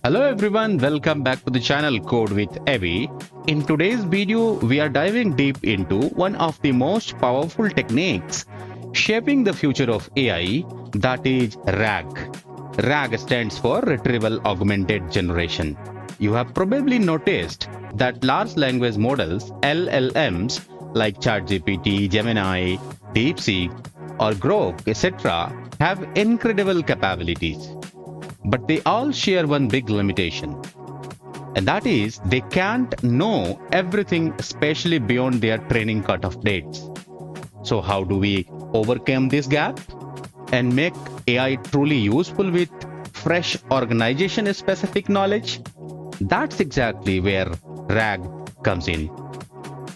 Hello everyone, welcome back to the channel CodeWithAbby. In today's video, we are diving deep into one of the most powerful techniques shaping the future of AI, that is RAG. RAG stands for Retrieval-Augmented Generation. You have probably noticed that large language models, LLMs, like ChatGPT, Gemini, DeepSeek, or Grok, etc., have incredible capabilities. But they all share one big limitation, and that is they can't know everything, especially beyond their training cutoff dates. So how do we overcome this gap and make AI truly useful with fresh organization-specific knowledge? That's exactly where RAG comes in.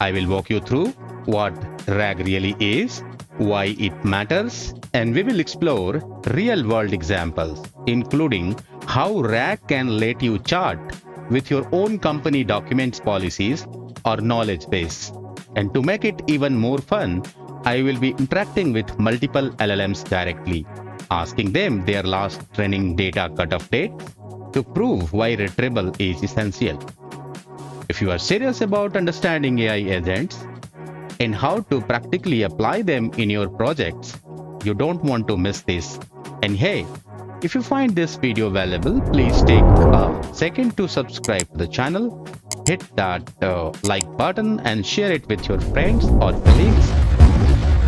I will walk you through what RAG really is, why it matters, and we will explore real-world examples, including how RAG can let you chart with your own company documents, policies, or knowledge base. And to make it even more fun, I will be interacting with multiple LLMs directly, asking them their last training data cutoff date to prove why retrieval is essential. If you are serious about understanding AI agents and how to practically apply them in your projects, you don't want to miss this. And hey, if you find this video valuable, please take a second to subscribe to the channel, hit that like button and share it with your friends or colleagues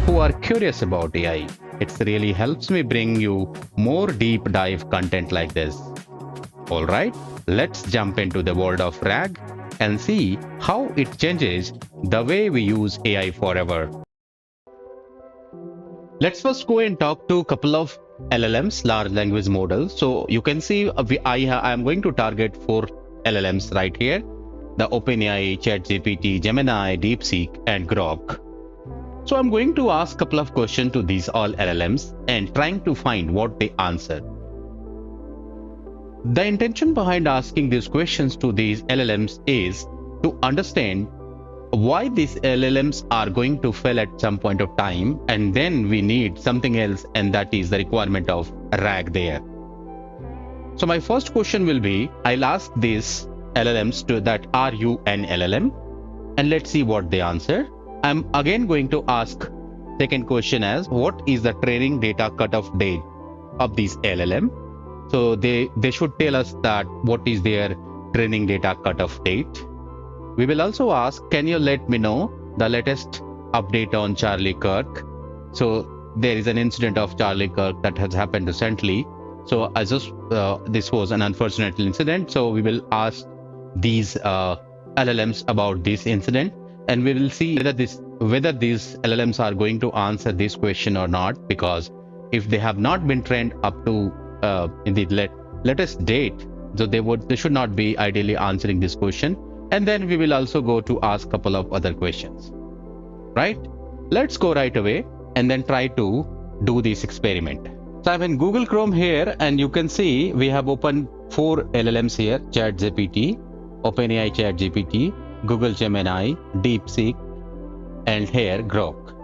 who are curious about AI. It really helps me bring you more deep dive content like this. Alright, let's jump into the world of RAG and see how it changes the way we use AI forever. Let's first go and talk to a couple of LLMs, large language models. So you can see I am going to target 4 LLMs right here: the OpenAI, ChatGPT, Gemini, DeepSeek, and Grok. So I'm going to ask a couple of questions to these all LLMs and trying to find what they answer. The intention behind asking these questions to these LLMs is to understand why these LLMs are going to fail at some point of time, and then we need something else, and that is the requirement of RAG there. So my first question will be, I'll ask these LLMs to that, are you an LLM? And let's see what they answer. I'm again going to ask second question as, what is the training data cutoff date of these LLM? So they should tell us that what is their training data cutoff date. We will also ask, can you let me know the latest update on Charlie Kirk? So there is an incident of Charlie Kirk that has happened recently. So this was an unfortunate incident. So we will ask these LLMs about this incident, and we will see whether these LLMs are going to answer this question or not, because if they have not been trained up to in the latest date, so they should not be ideally answering this question. And then we will also go to ask a couple of other questions. Right? Let's go right away and then try to do this experiment. So I'm in Google Chrome here, and you can see we have opened 4 LLMs here: ChatGPT, OpenAI ChatGPT, Google Gemini, DeepSeek, and here Grok.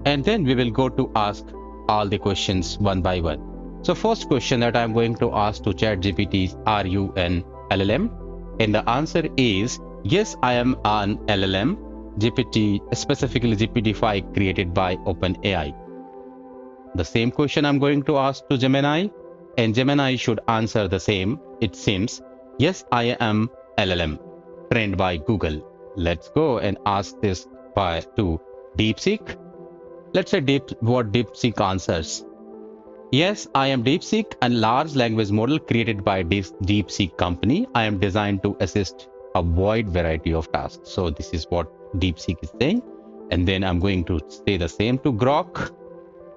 And then we will go to ask all the questions one by one. So first question that I'm going to ask to ChatGPT is, are you an LLM? And the answer is, yes, I am an LLM, specifically GPT-5 created by OpenAI. The same question I'm going to ask to Gemini, and Gemini should answer the same. It seems, yes, I am LLM, trained by Google. Let's go and ask this to DeepSeek. Let's say what DeepSeek answers. Yes, I am DeepSeek, a large language model created by this DeepSeek company. I am designed to assist a wide variety of tasks. So this is what DeepSeek is saying. And then I'm going to say the same to Grok.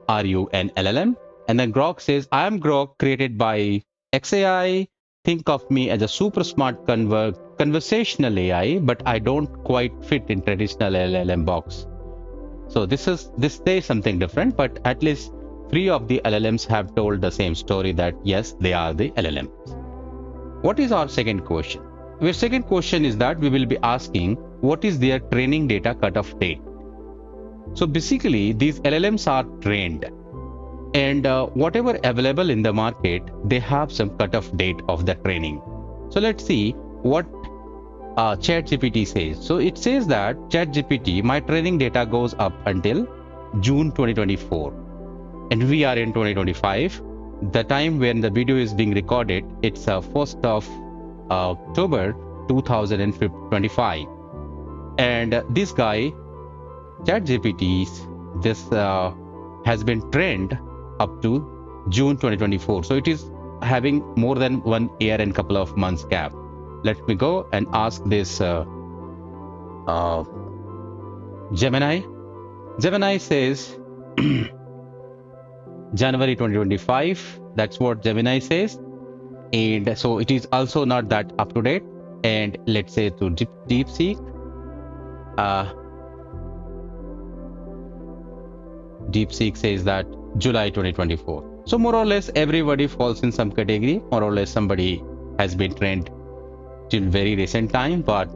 Are you an LLM? And then Grok says, I am Grok, created by XAI. Think of me as a super smart conversational AI, but I don't quite fit in traditional LLM box. So this says something different, but at least 3 of the LLMs have told the same story, that yes, they are the LLMs. What is our second question? Our second question is that we will be asking, what is their training data cutoff date? So basically, these LLMs are trained, and whatever available in the market, they have some cutoff date of the training. So let's see what ChatGPT says. So it says that ChatGPT, my training data goes up until June 2024, and we are in 2025. The time when the video is being recorded, it's 1st of October 2025, and this guy ChatGPT's this has been trained up to June 2024. So it is having more than 1 year and couple of months gap. Let me go and ask this Gemini. Gemini says January 2025. That's what Gemini says. And so it is also not that up to date. And let's say to DeepSeek. DeepSeek says that July 2024. So more or less everybody falls in some category. More or less somebody has been trained till very recent time, but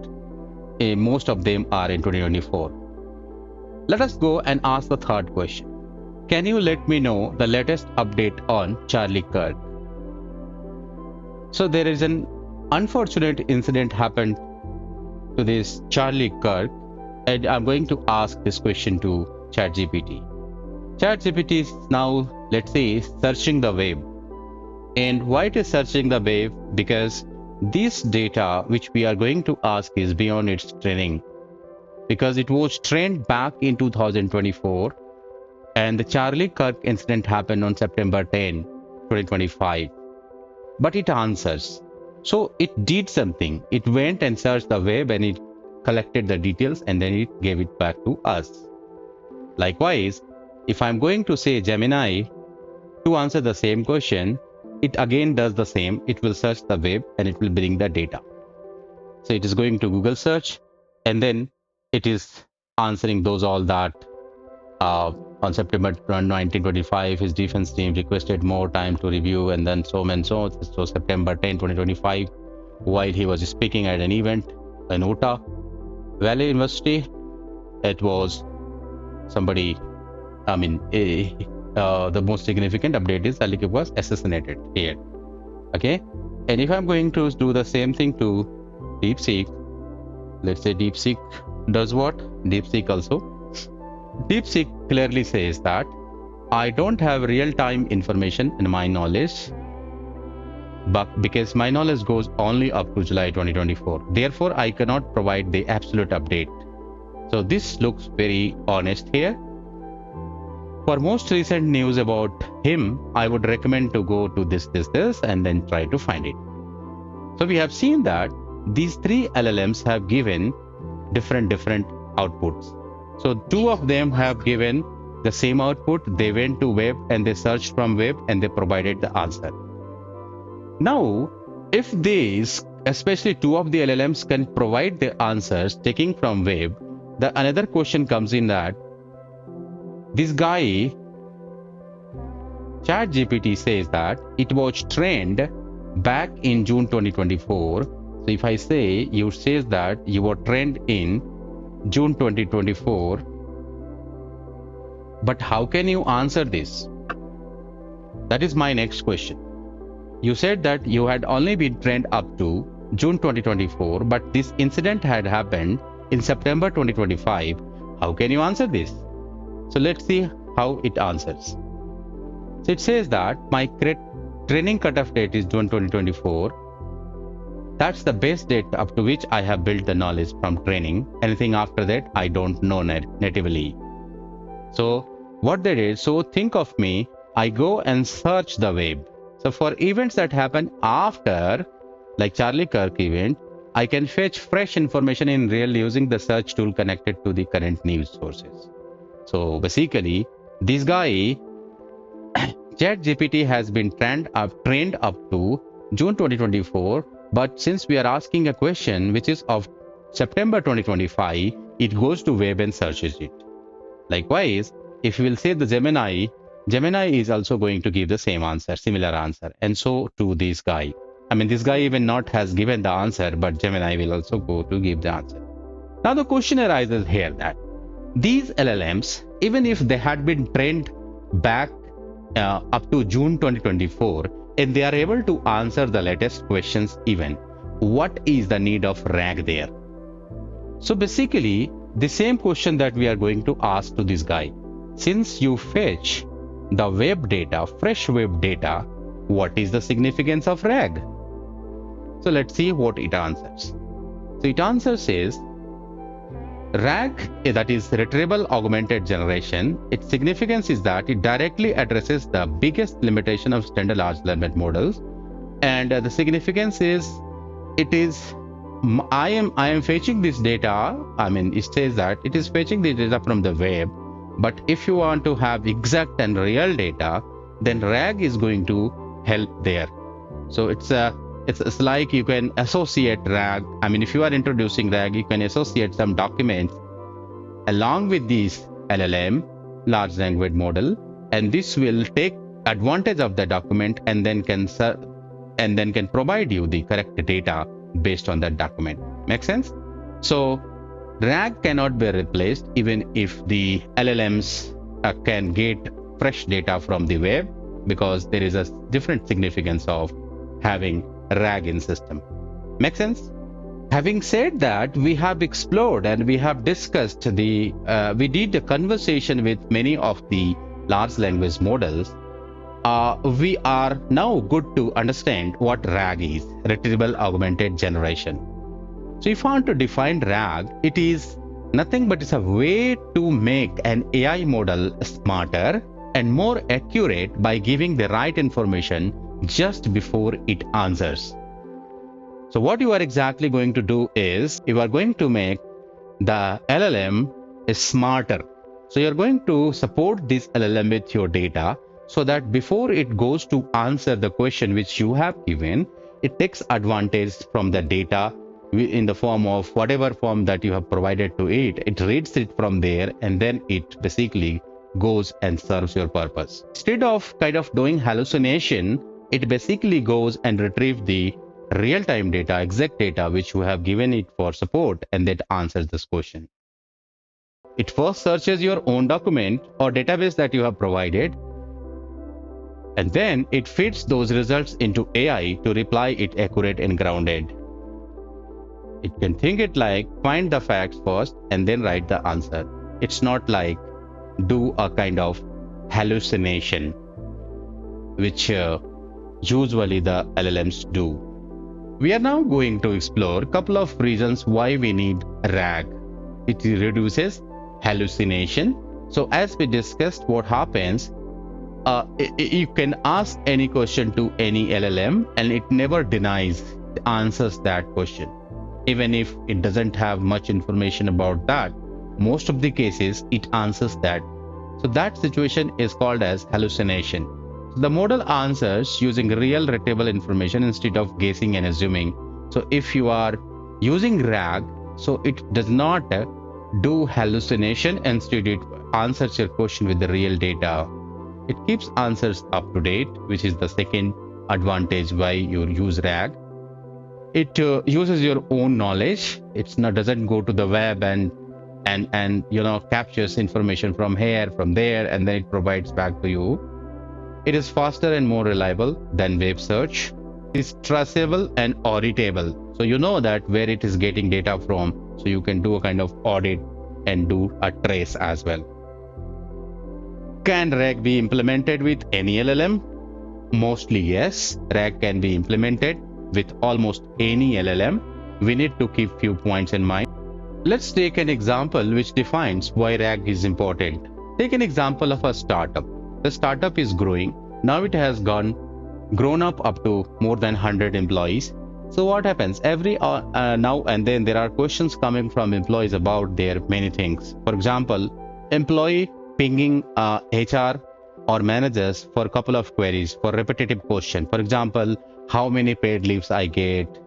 most of them are in 2024. Let us go and ask the third question. Can you let me know the latest update on Charlie Kirk? So there is an unfortunate incident happened to this Charlie Kirk, and I'm going to ask this question to ChatGPT. ChatGPT is now, let's say, searching the web. And why it is searching the web? Because this data which we are going to ask is beyond its training, because it was trained back in 2024, and the Charlie Kirk incident happened on September 10, 2025. But it answers. So it did something. It went and searched the web and it collected the details and then it gave it back to us. Likewise, if I'm going to say Gemini to answer the same question, it again does the same. It will search the web and it will bring the data. So it is going to Google search and then it is answering those all that on September 1925, his defense team requested more time to review, and then so on and so on. So September 10, 2025, while he was speaking at an event in Utah Valley University, it was somebody, the most significant update is Ali was assassinated here. Okay, and if I'm going to do the same thing to DeepSeek, let's say DeepSeek does what? DeepSeek also. DeepSeek clearly says that I don't have real-time information in my knowledge, but because my knowledge goes only up to July 2024, therefore I cannot provide the absolute update. So this looks very honest here. For most recent news about him, I would recommend to go to this and then try to find it. So we have seen that these three LLMs have given different outputs. So two of them have given the same output. They went to web and they searched from web and they provided the answer. Now, if these, especially two of the LLMs, can provide the answers taking from web, the another question comes in that this guy, ChatGPT, says that it was trained back in June 2024. So if I say, you says that you were trained in June 2024, but how can you answer this? That is my next question. You said that you had only been trained up to June 2024, but this incident had happened in September 2025. How can you answer this? So let's see how it answers. So it says that my training cutoff date is June 2024. That's the best date up to which I have built the knowledge from training. Anything after that, I don't know natively. So what they did, so think of me, I go and search the web. So for events that happen after, like Charlie Kirk event, I can fetch fresh information in real using the search tool connected to the current news sources. So basically, this guy, ChatGPT, has been trained up to June 2024. But since we are asking a question which is of September 2025, it goes to web and searches it. Likewise, if we will say the Gemini is also going to give the same answer, similar answer. And so to this guy. This guy even not has given the answer, but Gemini will also go to give the answer. Now the question arises here that these LLMs, even if they had been trained back up to June 2024, and they are able to answer the latest questions even, what is the need of RAG there? So basically, the same question that we are going to ask to this guy. Since you fetch the web data, fresh web data, what is the significance of RAG? So let's see what it answers. So it answers is RAG, that is Retrieval-Augmented Generation. Its significance is that it directly addresses the biggest limitation of standard large language models, and the significance is it is I am fetching this data. I mean, it says that it is fetching the data from the web, but if you want to have exact and real data, then RAG is going to help there. So it's like you can associate RAG. I mean, if you are introducing RAG, you can associate some documents along with this LLM, large language model, and this will take advantage of the document and then can provide you the correct data based on that document. Make sense? So RAG cannot be replaced even if the LLMs can get fresh data from the web, because there is a different significance of having RAG in system. Make sense? Having said that, we have explored and we have discussed we did a conversation with many of the large language models. We are now good to understand what RAG is, Retrieval-Augmented Generation. So if I want to define RAG, it is nothing but it's a way to make an AI model smarter and more accurate by giving the right information just before it answers. So what you are exactly going to do is you are going to make the LLM smarter. So you're going to support this LLM with your data, so that before it goes to answer the question which you have given, it takes advantage from the data in the form of whatever form that you have provided to it. It reads it from there, and then it basically goes and serves your purpose. Instead of kind of doing hallucination, it basically goes and retrieve the real-time data, exact data which you have given it for support, and that answers this question. It first searches your own document or database that you have provided, and then it feeds those results into AI to reply it accurate and grounded. It can think it like find the facts first and then write the answer. It's not like do a kind of hallucination, which usually the LLMs do. We are now going to explore a couple of reasons why we need RAG. It reduces hallucination. So as we discussed, what happens, you can ask any question to any LLM and it never answers that question. Even if it doesn't have much information about that, most of the cases it answers that. So that situation is called as hallucination. The model answers using real retrieval information instead of guessing and assuming. So if you are using RAG, so it does not do hallucination, instead it answers your question with the real data. It keeps answers up to date, which is the second advantage why you use RAG. It uses your own knowledge. Doesn't go to the web and captures information from here, from there, and then it provides back to you. It is faster and more reliable than web search. It is traceable and auditable. So you know that where it is getting data from, so you can do a kind of audit and do a trace as well. Can RAG be implemented with any LLM? Mostly yes. RAG can be implemented with almost any LLM. We need to keep few points in mind. Let's take an example which defines why RAG is important. Take an example of a startup. The startup is growing. Now it has grown up to more than 100 employees. So what happens? Every now and then there are questions coming from employees about their many things. For example, employee pinging HR or managers for a couple of queries for repetitive question. For example, how many paid leaves I get?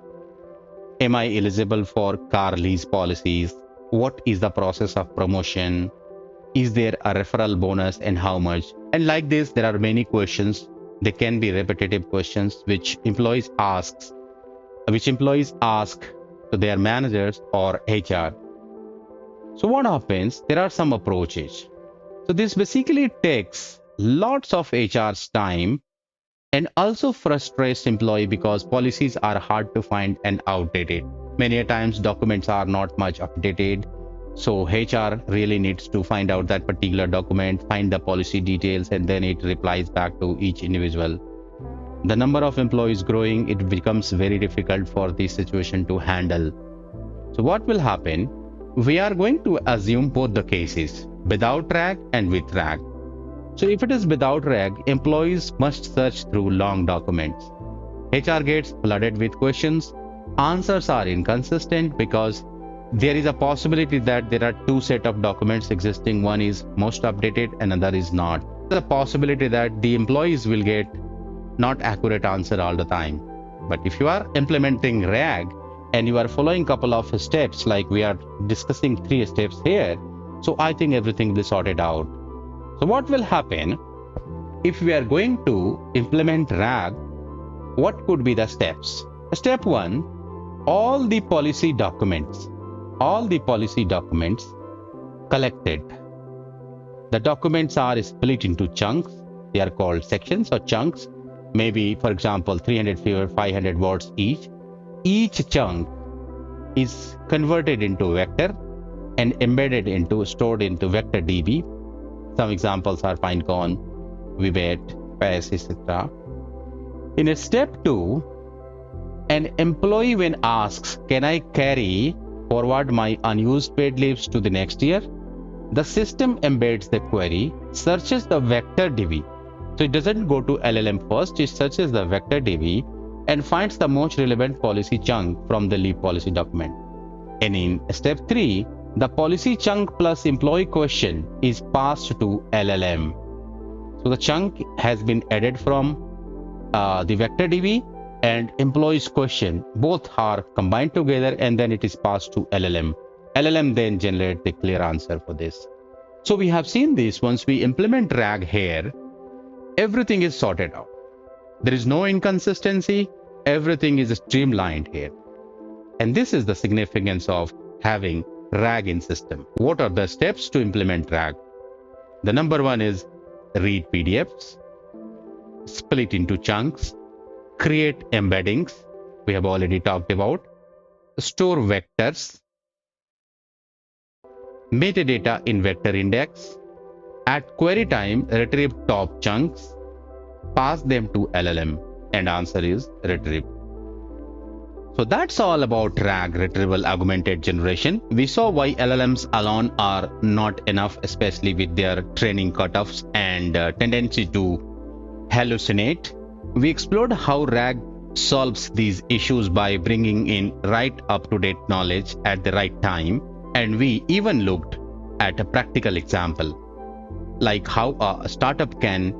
Am I eligible for car lease policies? What is the process of promotion? Is there a referral bonus and how much? And like this, there are many questions. They can be repetitive questions which employees ask to their managers or HR. So what happens? There are some approaches. So this basically takes lots of HR's time and also frustrates employee because policies are hard to find and outdated. Many a times documents are not much updated, so HR really needs to find out that particular document, find the policy details, and then it replies back to each individual. The number of employees growing, it becomes very difficult for this situation to handle. So what will happen? We are going to assume both the cases, without RAG and with RAG. So if it is without RAG, employees must search through long documents. HR gets flooded with questions. Answers are inconsistent because there is a possibility that there are two set of documents existing. One is most updated, another is not. There's a possibility that the employees will get not accurate answer all the time. But if you are implementing RAG and you are following couple of steps, like we are discussing 3 steps here, so I think everything will be sorted out. So what will happen if we are going to implement RAG? What could be the steps? Step 1, all the policy documents collected. The documents are split into chunks. They are called sections or chunks. Maybe, for example, 300 500 words each. Each chunk is converted into vector and stored into vector DB. Some examples are Pinecone, Vivet, PAS, etc. In step 2, an employee when asks, can I carry forward my unused paid leaves to the next year? The system embeds the query, searches the vector DB. So it doesn't go to LLM first, it searches the vector DB and finds the most relevant policy chunk from the leave policy document. And in step 3, the policy chunk plus employee question is passed to LLM. So the chunk has been added from the vector DB and employee's question. Both are combined together and then it is passed to LLM. LLM then generates the clear answer for this. So we have seen this. Once we implement RAG here, everything is sorted out. There is no inconsistency. Everything is streamlined here. And this is the significance of having RAG in system. What are the steps to implement RAG? The number 1 is read PDFs, split into chunks, create embeddings. We have already talked about. Store vectors, metadata in vector index. At query time, retrieve top chunks, pass them to LLM, and answer is retrieve. So that's all about RAG, Retrieval-Augmented Generation. We saw why LLMs alone are not enough, especially with their training cutoffs and tendency to hallucinate. We explored how RAG solves these issues by bringing in right up-to-date knowledge at the right time. And we even looked at a practical example, like how a startup can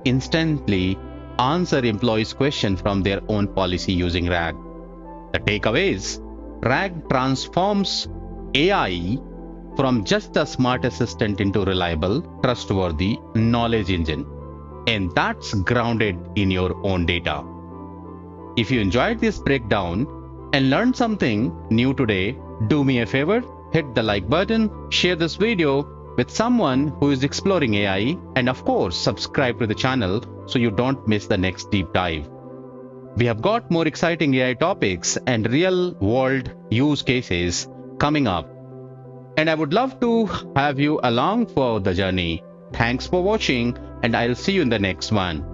instantly answer employees' questions from their own policy using RAG. The takeaways: RAG transforms AI from just a smart assistant into reliable, trustworthy knowledge engine. And that's grounded in your own data. If you enjoyed this breakdown and learned something new today, do me a favor, hit the like button, share this video with someone who is exploring AI, and of course, subscribe to the channel so you don't miss the next deep dive. We have got more exciting AI topics and real-world use cases coming up, and I would love to have you along for the journey. Thanks for watching, and I'll see you in the next one.